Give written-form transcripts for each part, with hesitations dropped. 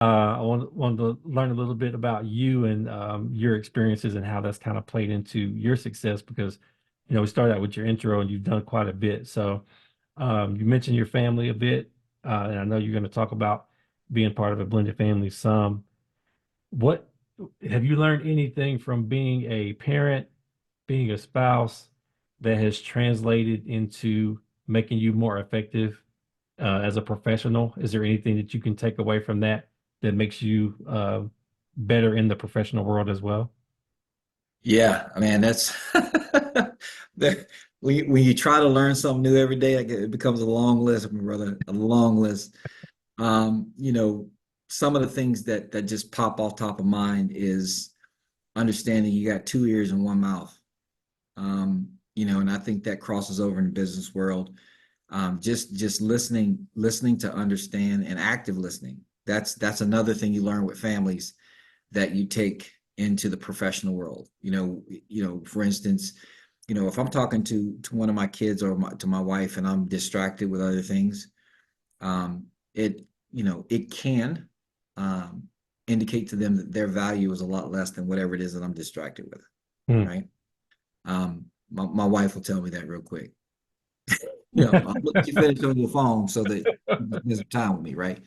I wanted to learn a little bit about you and your experiences and how that's kind of played into your success because, we started out with your intro and you've done quite a bit. So you mentioned your family a bit, and I know you're going to talk about being part of a blended family some. What have you learned anything from being a parent, being a spouse that has translated into making you more effective as a professional? Is there anything that you can take away from that that makes you better in the professional world as well? Yeah, I mean that's that when you try to learn something new every day, like it becomes a long list, my brother, a long list. You know, some of the things that just pop off top of mind is understanding you got two ears and one mouth. And I think that crosses over in the business world. Just listening to understand and active listening. That's another thing you learn with families that you take into the professional world. For instance, if I'm talking to one of my kids or to my wife and I'm distracted with other things, it can um, indicate to them that their value is a lot less than whatever it is that I'm distracted with, Hmm. right? My wife will tell me that real quick. I'll let you finish on your phone so that you can spend some time with me, right?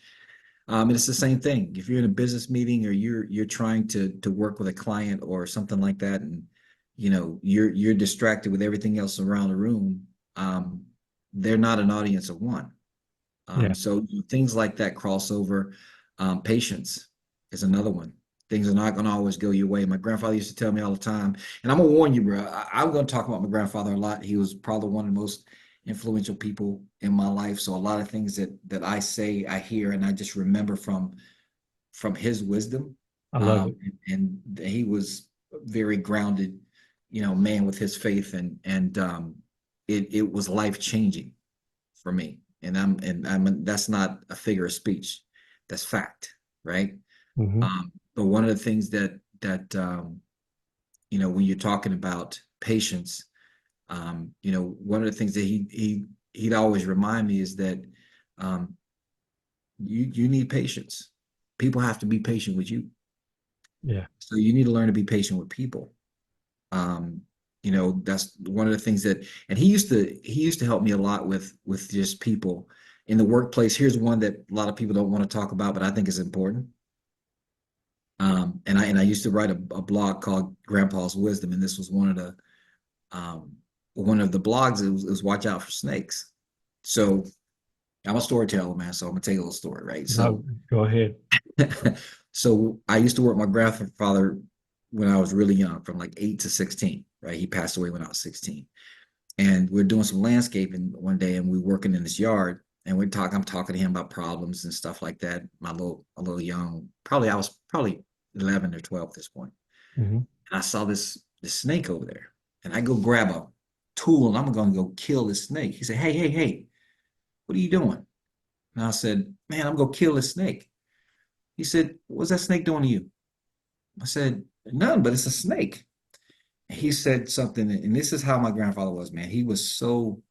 And it's the same thing. If you're in a business meeting or you're trying to work with a client or something like that, and you're distracted with everything else around the room, um, they're not an audience of one. Yeah. So things like that crossover. Patience is another one. Things are not going to always go your way. My grandfather used to tell me all the time, and I'm gonna warn you, bro. I'm going to talk about my grandfather a lot. He was probably one of the most influential people in my life. So a lot of things that I say, I hear, and I just remember from his wisdom. I love it. And he was very grounded, man with his faith, and it was life changing for me. And that's not a figure of speech. That's fact, right? Hmm. But one of the things that when you're talking about patience, one of the things that he'd always remind me is that um, you need patience. People have to be patient with you, Yeah. so you need to learn to be patient with people. Um, that's one of the things and he used to help me a lot with just people in the workplace. Here's one that a lot of people don't want to talk about, but I think is important. And I used to write a blog called Grandpa's Wisdom, and this was um, one of the blogs. It was watch out for snakes. So I'm a storyteller, man. So I'm gonna tell you a little story, right? No, So go ahead. so I used to work with my grandfather when I was really young, from like 8 to 16. Right, he passed away when I was 16, and we're doing some landscaping one day, and we're working in this yard, and I'm talking to him about problems and stuff like that. A little young, probably I was probably 11 or 12 at this point, Hmm. and I saw this snake over there, and I go grab a tool, and I'm going to go kill this snake. He said, "Hey, hey, hey, what are you doing?" And I said, "Man, I'm going to kill this snake." He said, "What's that snake doing to you?" I said, "None, but it's a snake." And he said something, and this is how my grandfather was, man. He was so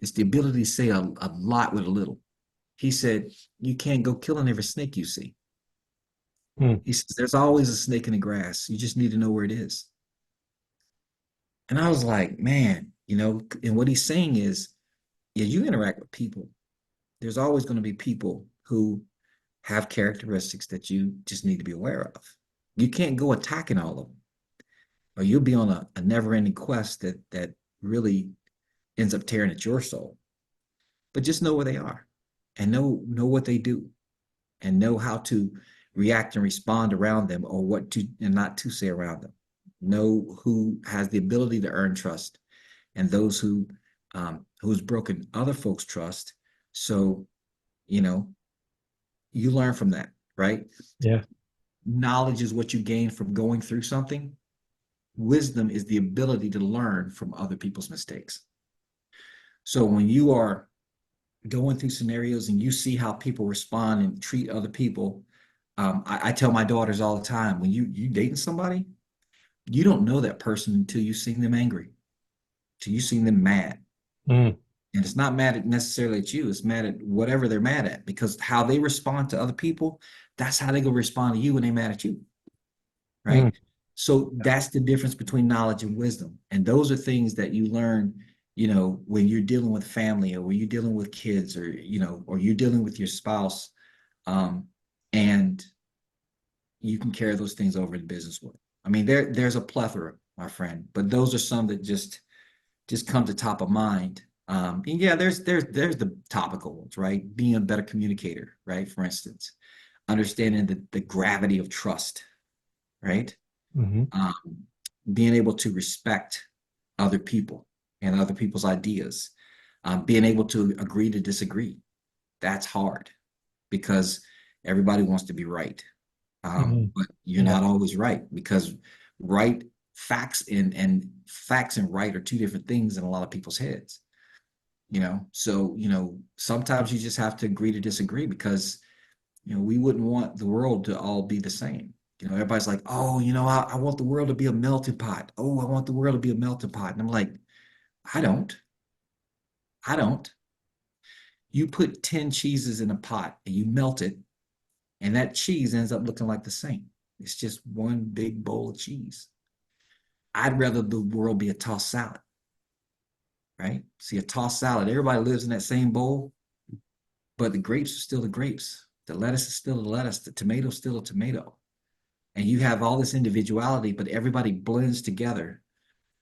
It's the ability to say a lot with a little. He said, "You can't go killing every snake you see." Hmm. He says, "There's always a snake in the grass. You just need to know where it is." And I was like, man, and what he's saying is, yeah, you interact with people. There's always going to be people who have characteristics that you just need to be aware of. You can't go attacking all of them, or you'll be on a never-ending quest that really ends up tearing at your soul. But just know where they are and know what they do and know how to react and respond around them, or what to and not to say around them. Know who has the ability to earn trust and those who's broken other folks' trust. So, you know, you learn from that, right? Yeah. Knowledge is what you gain from going through something. Wisdom is the ability to learn from other people's mistakes. So when you are going through scenarios and you see how people respond and treat other people, I tell my daughters all the time, when you dating somebody, you don't know that person until you see them angry, until you see them mad. Mm. And it's not mad at necessarily at you, it's mad at whatever they're mad at, because how they respond to other people, that's how they gonna respond to you when they mad at you, Mm, right? So yeah. that's the difference between knowledge and wisdom. And those are things that you learn, when you're dealing with family, or when you're dealing with kids, or or you're dealing with your spouse. And you can carry those things over in business world. I mean, there's a plethora, my friend, but those are some that just come to top of mind. And yeah, there's the topical ones, right? Being a better communicator, right? For instance, understanding the gravity of trust, right? Hmm. Um, Being able to respect other people and other people's ideas, being able to agree to disagree. That's hard because everybody wants to be right. Hmm. But you're Yeah. not always right, because right and facts and right are two different things in a lot of people's heads. So sometimes you just have to agree to disagree, because we wouldn't want the world to all be the same. Everybody's like, oh, I want the world to be a melting pot. Oh, I want the world to be a melting pot. And I'm like, I don't. I don't. You put 10 cheeses in a pot and you melt it, and that cheese ends up looking like the same. It's just one big bowl of cheese. I'd rather the world be a tossed salad, right? See, a tossed salad, everybody lives in that same bowl, but the grapes are still the grapes. The lettuce is still the lettuce. The tomato is still a tomato. And you have all this individuality, but everybody blends together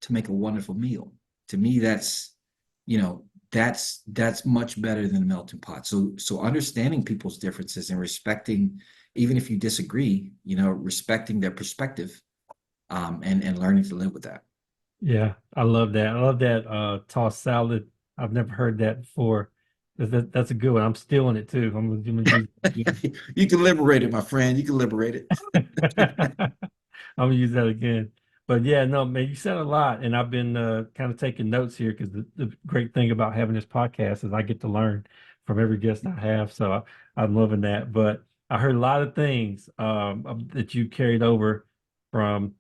to make a wonderful meal. To me, you know, that's much better than a melting pot. So understanding people's differences and respecting, even if you disagree, respecting their perspective, and learning to live with that. Yeah, I love that. I love that tossed salad. I've never heard that before. That's a good one. I'm stealing it too. I'm gonna use You can liberate it, my friend. You can liberate it. I'm gonna use that again. But yeah, no, man, you said a lot, and I've been kind of taking notes here because the great thing about having this podcast is I get to learn from every guest I have. So I'm loving that. But I heard a lot of things that you carried over from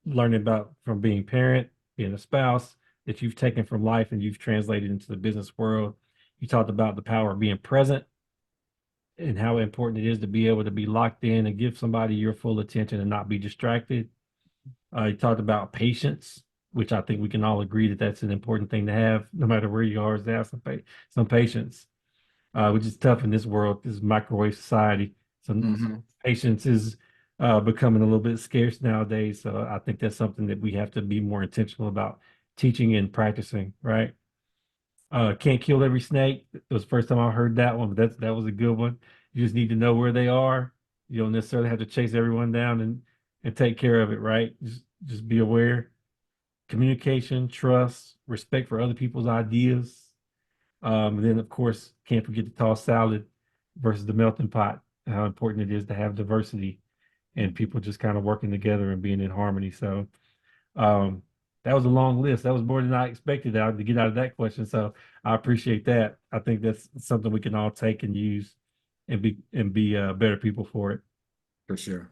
learning about from being a parent, being a spouse, that you've taken from life and you've translated into the business world. You talked about the power of being present and how important it is to be able to be locked in and give somebody your full attention and not be distracted. You talked about patience, which I think we can all agree that that's an important thing to have, no matter where you are, is to have some patience, which is tough in this world, this microwave society. So Hmm. patience is becoming a little bit scarce nowadays. So I think that's something that we have to be more intentional about teaching and practicing, right? Can't kill every snake. It was the first time I heard that one, but that was a good one. You just need to know where they are. You don't necessarily have to chase everyone down and take care of it, right? Just be aware. Communication, trust, respect for other people's ideas. And then of course, can't forget the tossed salad versus the melting pot, and how important it is to have diversity and people just kind of working together and being in harmony. So um, that was a long list. That was more than I expected out to get out of that question. So I appreciate that. I think that's something we can all take and use and be better people for it. For sure.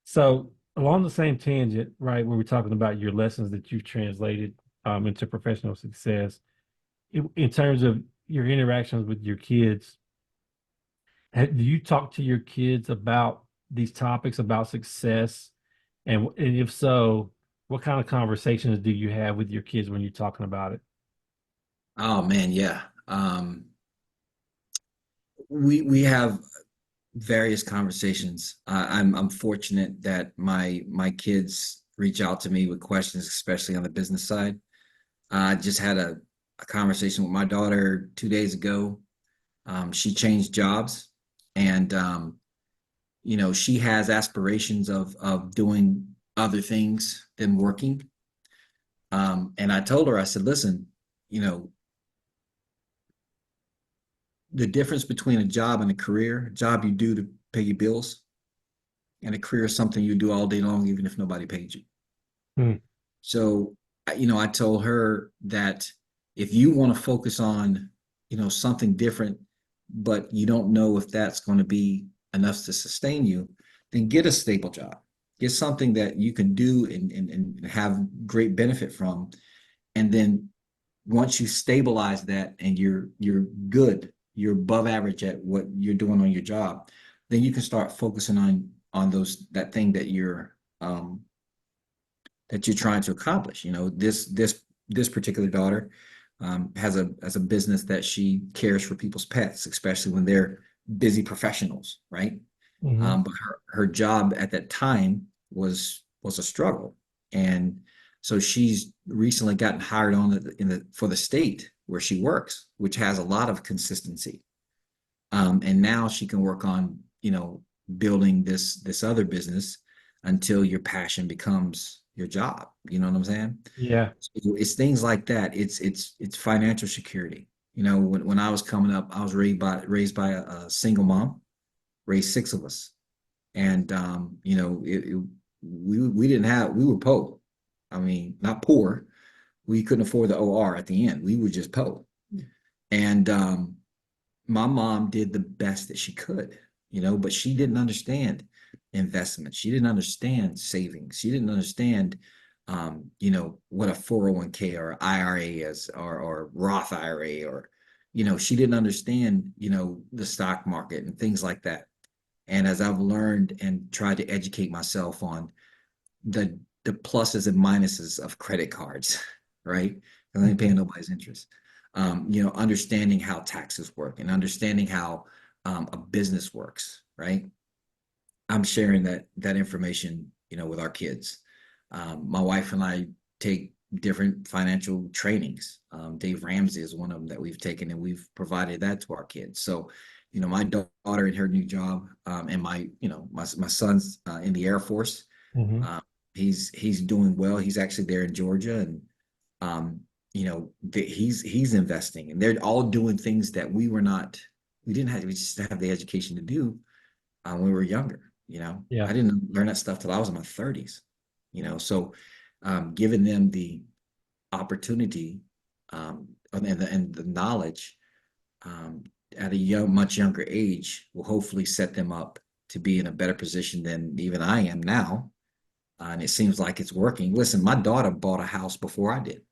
So along the same tangent, right, where we're talking about your lessons that you've translated into professional success, in terms of your interactions with your kids, do you talk to your kids about these topics about success? And if so, what kind of conversations do you have with your kids when you're talking about it? Oh man, yeah. We have various conversations. I'm fortunate that my kids reach out to me with questions, especially on the business side. I just had a conversation with my daughter 2 days ago. She changed jobs, and she has aspirations of doing other things than working. And I told her, I said, listen, you know, the difference between a job and a career, a job you do to pay your bills, and a career is something you do all day long, even if nobody paid you. Hmm. So, I told her that if you want to focus on, something different, but you don't know if that's going to be enough to sustain you, then get a stable job. Get something that you can do and have great benefit from, and then once you stabilize that and you're good, you're above average at what you're doing on your job, then you can start focusing on those that thing that you're trying to accomplish. You know, this particular daughter has a business that she cares for people's pets, especially when they're busy professionals, right? Hmm. But her job at that time was a struggle, and so she's recently gotten hired on in the for the state where she works, which has a lot of consistency. And now she can work on, building this other business until your passion becomes your job. You know what I'm saying? Yeah. So it's things like that. It's financial security. You know, when I was coming up, I was raised by a single mom, raised six of us, and we didn't have we were poor. I mean, not poor. We couldn't afford the OR at the end. We were just poor, and my mom did the best that she could, but she didn't understand investment. She didn't understand savings. She didn't understand, what a 401k or IRA is, or Roth IRA, or, she didn't understand, the stock market and things like that. And as I've learned and tried to educate myself on the pluses and minuses of credit cards, right? I ain't paying Mhm. nobody's interest. Understanding how taxes work and understanding how a business works, right? I'm sharing that information, with our kids. My wife and I take different financial trainings. Dave Ramsey is one of them that we've taken, and we've provided that to our kids. So, my daughter in her new job, and my son's in the Air Force. Mhm. Uh, he's doing well. He's actually there in Georgia, and he's investing, and they're all doing things that we were not. We didn't have. We just have the education to do when we were younger. Yeah. I didn't learn that stuff till I was in my 30s. So giving them the opportunity, and the knowledge, um, at a much younger age will hopefully set them up to be in a better position than even I am now. And it seems like it's working. Listen, my daughter bought a house before I did.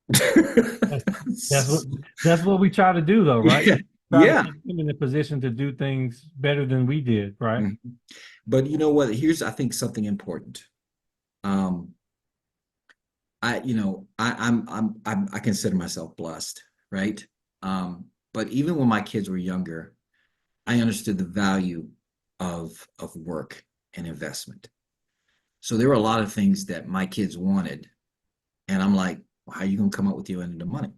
That's that's what that's what we try to do though, right? Yeah, Try to yeah. get them in a position to do things better than we did, right? Mhm. But you know what? Here's, I think, something important. Um, I consider myself blessed, right? But even when my kids were younger, I understood the value of work and investment. So there were a lot of things that my kids wanted, and I'm like, well, how are you gonna come up with your end of the money?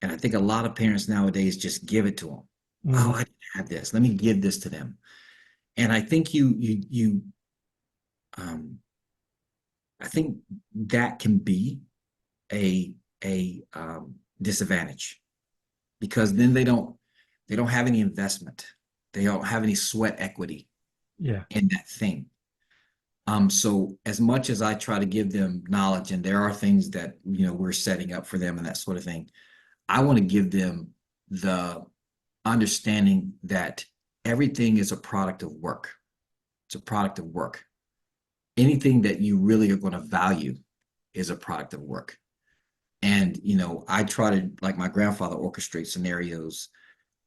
And I think a lot of parents nowadays just give it to them. Oh, I Hmm. didn't have this. Let me give this to them. And I think um, I think that can be a a disadvantage, because then they don't have any investment. They don't have any sweat equity Yeah. in that thing. So as much as I try to give them knowledge, and there are things that we're setting up for them and that sort of thing, I want to give them the understanding that everything is a product of work. It's a product of work. Anything that you really are going to value is a product of work. And I try to, like my grandfather, orchestrate scenarios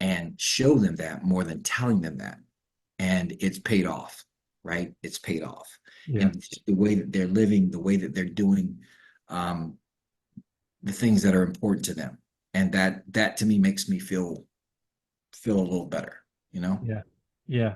and show them that more than telling them that. And it's paid off, right? It's paid off. Yeah. And the way that they're living, the way that they're doing, um, the things that are important to them. And that to me makes me feel a little better, you know? Yeah. Yeah.